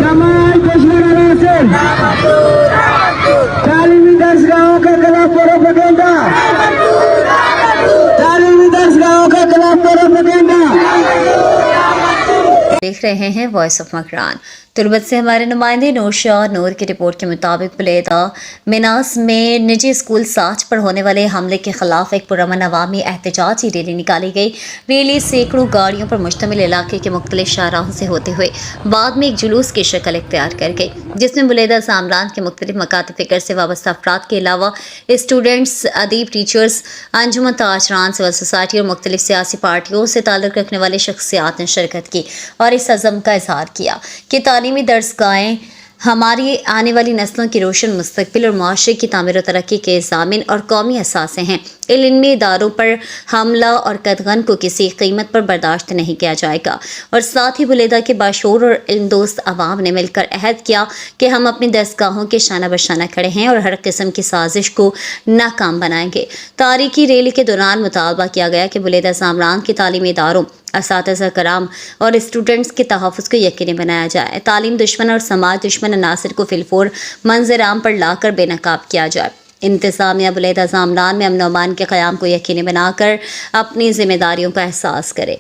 जमात दुश्मन से तालीमी दरगाहों के खिलाफ प्रोपेगेंडा, तालीमी दरगाहों के खिलाफ प्रोपेगेंडा। देख रहे हैं वॉइस ऑफ मकरान। तुर्बत से हमारे नुमाइंदे नूरशाह नूर की रिपोर्ट के मुताबिक बुलेदा मिनास में निजी स्कूल साच पर होने वाले हमले के खिलाफ एक पुरअमन अवामी एहतजाजी रैली निकाली गई। रैली सैकड़ों गाड़ियों पर मुश्तमिल इलाके के मुख्तलिफ शाहराहों से होते हुए बाद में एक जुलूस की शक्ल इख्तियार कर गई, जिसमें बुलेदा सामरान के मुख्तलिफ मकातब फिक्र से वाबस्ता अफराद के अलावा स्टूडेंट्स, अदीब, टीचर्स, अंजुमन ताजरान, सिविल सोसाइटी और मुख्तलिफ सियासी पार्टियों से ताल्लुक़ रखने वाले शख्सियात ने शिरकत की और इस अज़म का इजहार किया कि तालीमी दरसगाहें हमारी आने वाली नस्लों की रोशन मुस्तकबिल और मुआशरे की तामीर और तरक्की के ज़ामिन और कौमी असासे हैं। इल्मी इदारों पर हमला और कदगन को किसी कीमत पर बर्दाश्त नहीं किया जाएगा। और साथ ही बुलेदा के बाशऊर और इल्मदोस्त अवाम ने मिलकर अहद किया कि हम अपनी दरसगाहों के शाना बशाना खड़े हैं और हर किस्म की साजिश को नाकाम बनाएंगे। तारीखी रैली के दौरान मुतालबा किया गया कि बुलेदा सामरान के तालीमी इदारों, असातिज़ा कराम और स्टूडेंट्स के तहफ़्फ़ुज़ को यकीनी बनाया जाए। तालीम दुश्मन और समाज दुश्मन अनासर को फिलफोर मंजर आम पर लाकर बेनकाब किया जाए। इंतज़ामिया बुलेदा सामरान में अमन और अमान के क़याम को यकीनी बनाकर अपनी जिम्मेदारियों का एहसास करे।